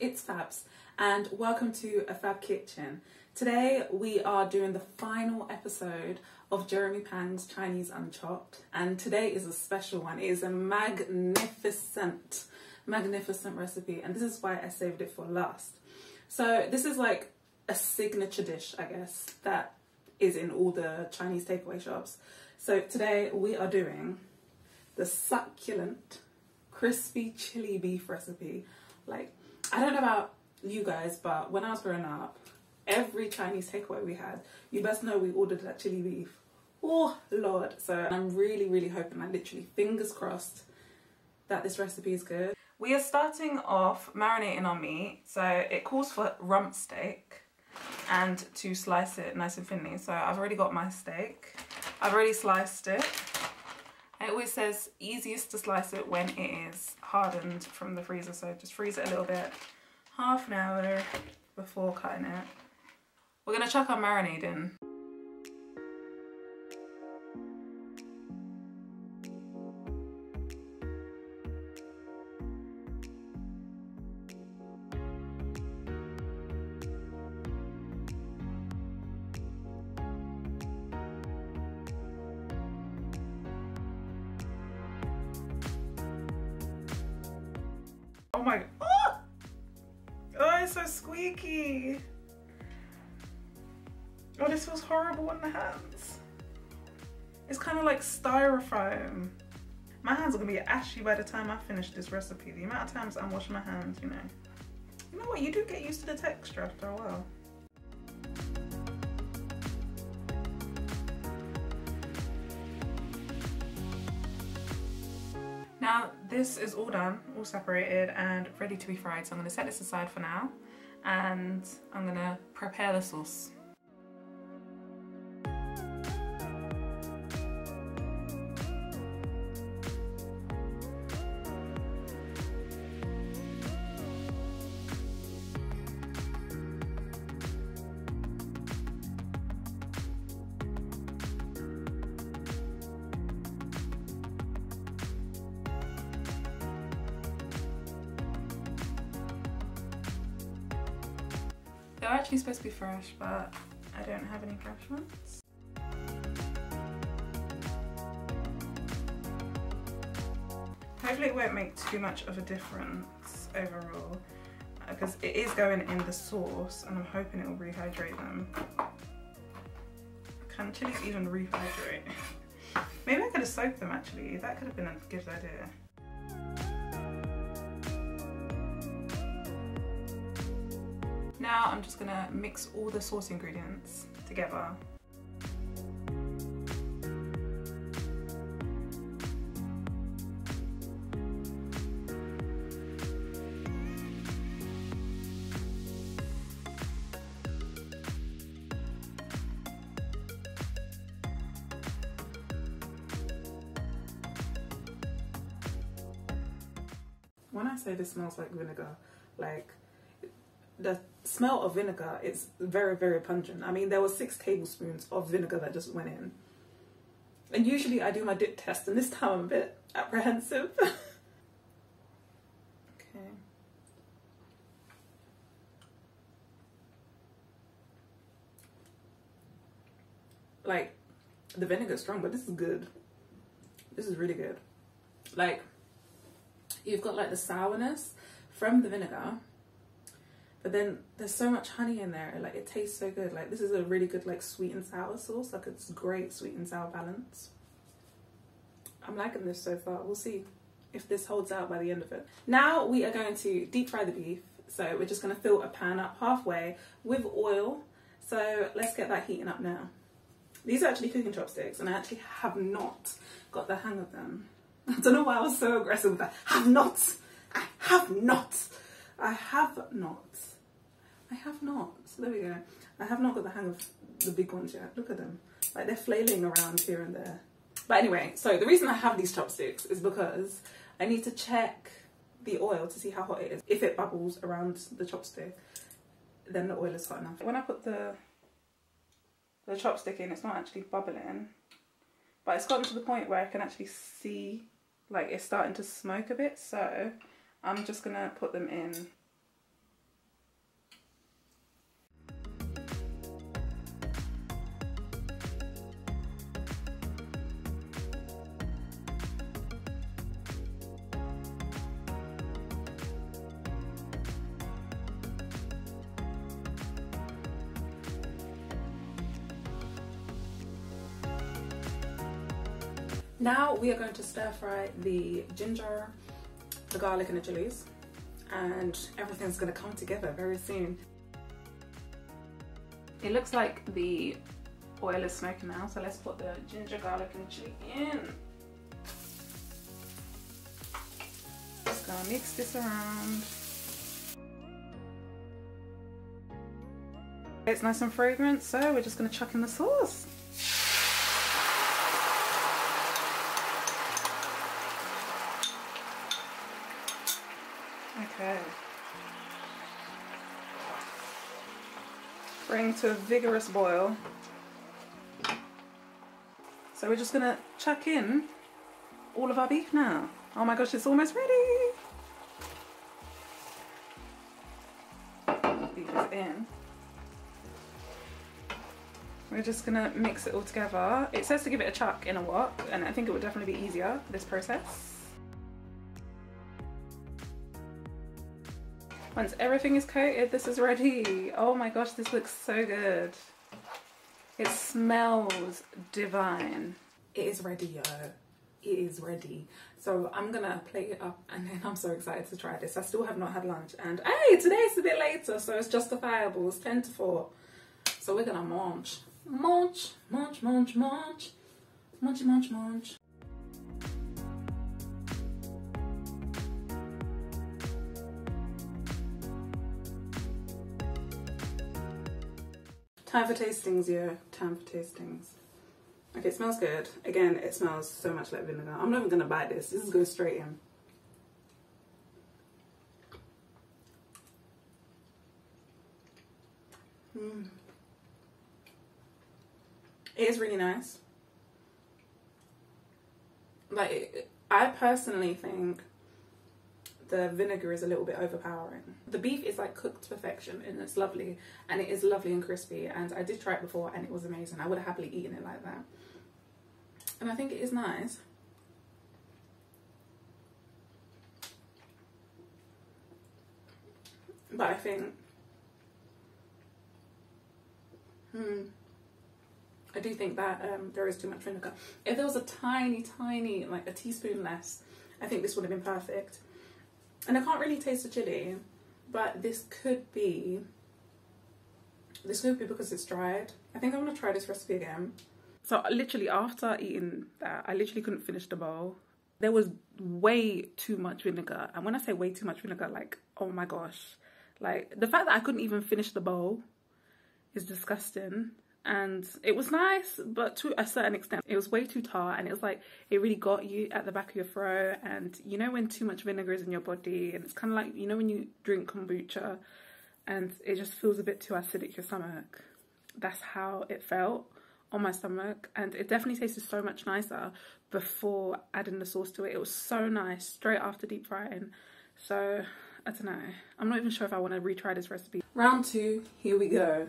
it's Fabz and welcome to a Fab Kitchen. Today we are doing the final episode of Jeremy Pan's Chinese Unchopped, and today is a special one. It is a magnificent recipe, and this is why I saved it for last. So this is like a signature dish, I guess, that is in all the Chinese takeaway shops. So today we are doing the Succulent Crispy Chilli Beef recipe. Like, I don't know about you guys, but when I was growing up, every Chinese takeaway we had, you best know we ordered that chili beef. Oh Lord. So I'm really hoping, like literally fingers crossed, that this recipe is good. We are starting off marinating our meat. So it calls for rump steak and to slice it nice and thinly. So I've already got my steak. I've already sliced it. It always says easiest to slice it when it is hardened from the freezer, so just freeze it a little bit, half an hour before cutting it. We're going to chuck our marinade in. Oh my, oh, it's so squeaky. Oh, this feels horrible on the hands. It's kind of like styrofoam. My hands are gonna be ashy by the time I finish this recipe. The amount of times I'm washing my hands, you know. You know what, you do get used to the texture after a while. Now this is all done, all separated and ready to be fried. So I'm going to set this aside for now and I'm going to prepare the sauce. They're actually supposed to be fresh, but I don't have any fresh ones. Hopefully it won't make too much of a difference overall, because it is going in the sauce and I'm hoping it will rehydrate them. Can chilies even rehydrate? Maybe I could have soaked them actually, that could have been a good idea. Now I'm just gonna mix all the sauce ingredients together. When I say this smells like vinegar, like, the smell of vinegar is very pungent. I mean, there were 6 tablespoons of vinegar that just went in. And usually I do my dip test, and this time I'm a bit apprehensive. Okay. Like, the vinegar is strong, but this is good. This is really good. Like, you've got like the sourness from the vinegar, but then there's so much honey in there, like it tastes so good. Like, this is a really good like sweet and sour sauce. Like, it's great sweet and sour balance. I'm liking this so far. We'll see if this holds out by the end of it. Now we are going to deep fry the beef. So we're just going to fill a pan up halfway with oil. So let's get that heating up now. These are actually cooking chopsticks, and I actually have not got the hang of them. I don't know why I was so aggressive with that. I have not. So there we go. I have not got the hang of the big ones yet. Look at them. Like, they're flailing around here and there. But anyway, so the reason I have these chopsticks is because I need to check the oil to see how hot it is. If it bubbles around the chopstick, then the oil is hot enough. When I put the chopstick in, it's not actually bubbling, but it's gotten to the point where I can actually see, like, it's starting to smoke a bit. So I'm just gonna put them in Now we are going to stir fry the ginger, the garlic and the chilies, and everything's going to come together very soon. It looks like the oil is smoking now, so let's put the ginger, garlic and chili in. Just gonna mix this around. It's nice and fragrant, so we're just gonna chuck in the sauce. Okay. Bring to a vigorous boil. So we're just gonna chuck in all of our beef now. Oh my gosh, it's almost ready. Beef is in. We're just gonna mix it all together. It says to give it a chuck in a wok, and I think it would definitely be easier, this process. Once everything is coated, this is ready. Oh my gosh, this looks so good. It smells divine. It is ready, yo. It is ready. So I'm gonna plate it up, and then I'm so excited to try this. I still have not had lunch, and hey, today's a bit later, so it's justifiable. It's 10 to 4. So we're gonna munch. Munch, munch, munch, munch. Munchy, munch, munch. Time for tastings, yeah. Time for tastings. Okay, it smells good. Again, it smells so much like vinegar. I'm not even gonna bite this. This is going straight in. It is really nice. Like, I personally think the vinegar is a little bit overpowering. The beef is like cooked to perfection and it's lovely, and it is lovely and crispy, and I did try it before and it was amazing. I would have happily eaten it like that. And I think it is nice. But I think I do think that there is too much vinegar. If there was a tiny, like a teaspoon less, I think this would have been perfect. And I can't really taste the chili, but this could be because it's dried. I think I'm gonna try this recipe again. So literally after eating that, I literally couldn't finish the bowl. There was way too much vinegar. And when I say way too much vinegar, like, oh my gosh. Like, the fact that I couldn't even finish the bowl is disgusting. And it was nice, but to a certain extent. It was way too tart, and it was like, it really got you at the back of your throat. And you know when too much vinegar is in your body, and it's kind of like, you know when you drink kombucha and it just feels a bit too acidic your stomach. That's how it felt on my stomach, and it definitely tasted so much nicer before adding the sauce to it. It was so nice straight after deep frying. So I don't know, I'm not even sure if I want to retry this recipe. Round 2, here we go.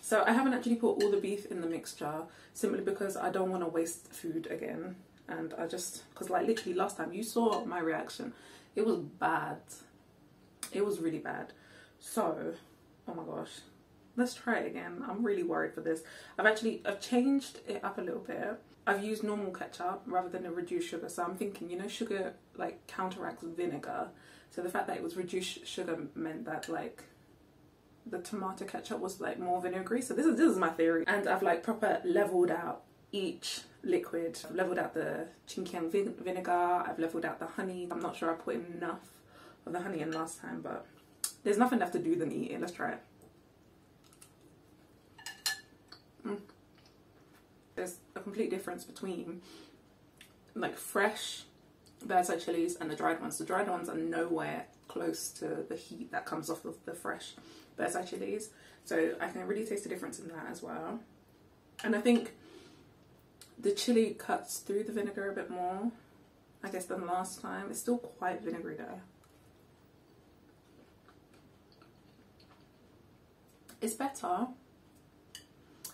So I haven't actually put all the beef in the mixture simply because I don't want to waste food again. And I just, because like literally last time you saw my reaction, it was bad. It was really bad. So, oh my gosh, let's try it again. I'm really worried for this. I've changed it up a little bit. I've used normal ketchup rather than a reduced sugar. So I'm thinking, you know, sugar like counteracts vinegar. So the fact that it was reduced sugar meant that like the tomato ketchup was like more vinegary. So this is my theory. And I've like proper leveled out each liquid. I've leveled out the chinkiang vinegar. I've leveled out the honey. I'm not sure I put enough of the honey in last time, but there's nothing left to do than eat it. Let's try it. There's a complete difference between like fresh bird's eye chilies and the dried ones. The dried ones are nowhere close to the heat that comes off of the fresh bird's eye chilies. So I can really taste the difference in that as well. And I think the chili cuts through the vinegar a bit more, I guess, than last time. It's still quite vinegary though. It's better.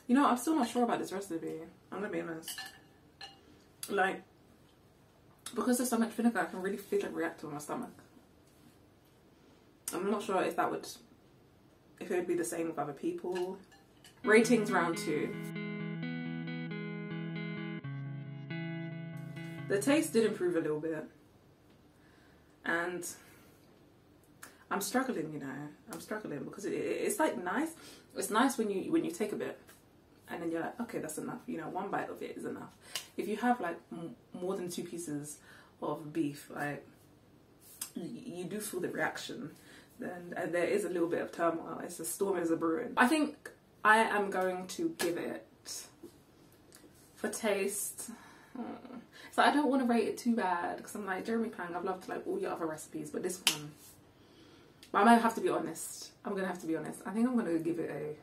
You know, I'm still not sure about this recipe. I'm gonna be honest. Like, because there's so much vinegar, I can really feel it react to my stomach. I'm not sure if it would be the same with other people. Ratings round 2. The taste did improve a little bit, and I'm struggling, you know. I'm struggling because it's like nice. It's nice when you take a bit, and then you're like, okay, that's enough. You know, one bite of it is enough. If you have like more than 2 pieces of beef, like you do feel the reaction. Then there is a little bit of turmoil. It's a storm is a brewing. I think I am going to give it, for taste. So I don't want to rate it too bad because I'm like, Jeremy Pang, I've loved like all your other recipes, but this one, but I might have to be honest. I'm gonna have to be honest. I think I'm gonna give it a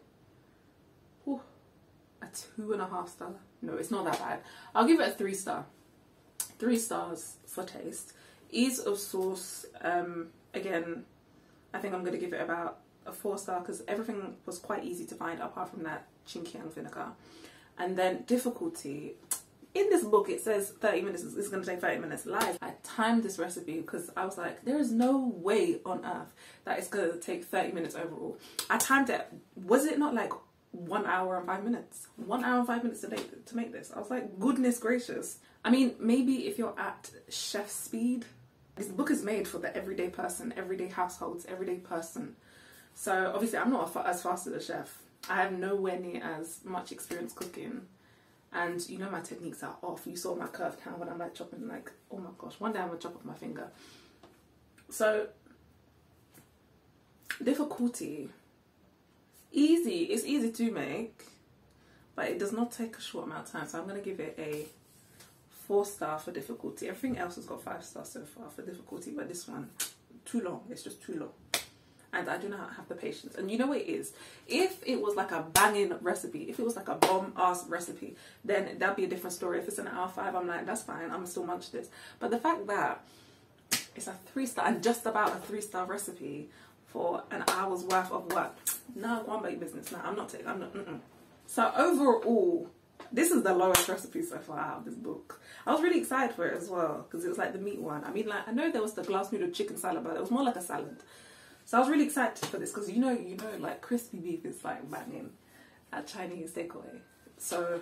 2.5 star. No, it's not that bad. I'll give it a 3 star. 3 stars for taste. Ease of sauce. Again, I think I'm gonna give it about a 4 star because everything was quite easy to find apart from that Chinkiang vinegar. And then difficulty. In this book it says 30 minutes, it's going to take 30 minutes live. I timed this recipe because I was like, there is no way on earth that it's going to take 30 minutes overall. I timed it. Was it not like 1 hour and 5 minutes? 1 hour and 5 minutes to make this. I was like, goodness gracious. I mean, maybe if you're at chef speed. This book is made for the everyday person, everyday households, everyday person. So obviously I'm not as fast as a chef. I have nowhere near as much experience cooking. And you know my techniques are off. You saw my curved hand when I'm like chopping, like, oh my gosh, one day I'm gonna chop off my finger. So difficulty, easy. It's easy to make, but it does not take a short amount of time. So I'm gonna give it a 4 star for difficulty. Everything else has got 5 stars so far for difficulty, but this one, too long. It's just too long. And I do not have the patience. And you know what it is? If it was like a banging recipe, if it was like a bomb-ass recipe, then that'd be a different story. If it's an hour 5, I'm like, that's fine, I'm gonna still munch this. But the fact that it's a 3 star and just about a 3 star recipe for an hour's worth of work, no, go on about your business. No, I'm not taking, I'm not, So overall, this is the lowest recipe so far out of this book. I was really excited for it as well, because it was like the meat one. I mean, like, I know there was the glass noodle chicken salad, but it was more like a salad. So I was really excited for this because you know, like crispy beef is like banging at Chinese takeaway. So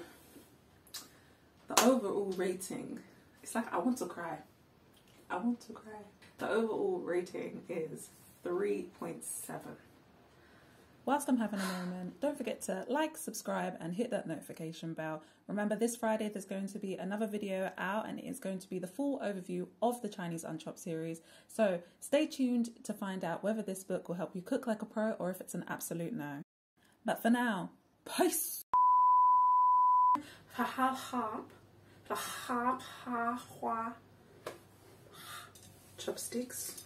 the overall rating, it's like I want to cry. I want to cry. The overall rating is 3.7. Whilst I'm having a moment, don't forget to like, subscribe and hit that notification bell. Remember, this Friday there's going to be another video out and it's going to be the full overview of the Chinese Unchopped series. So stay tuned to find out whether this book will help you cook like a pro or if it's an absolute no. But for now, peace! Chopsticks.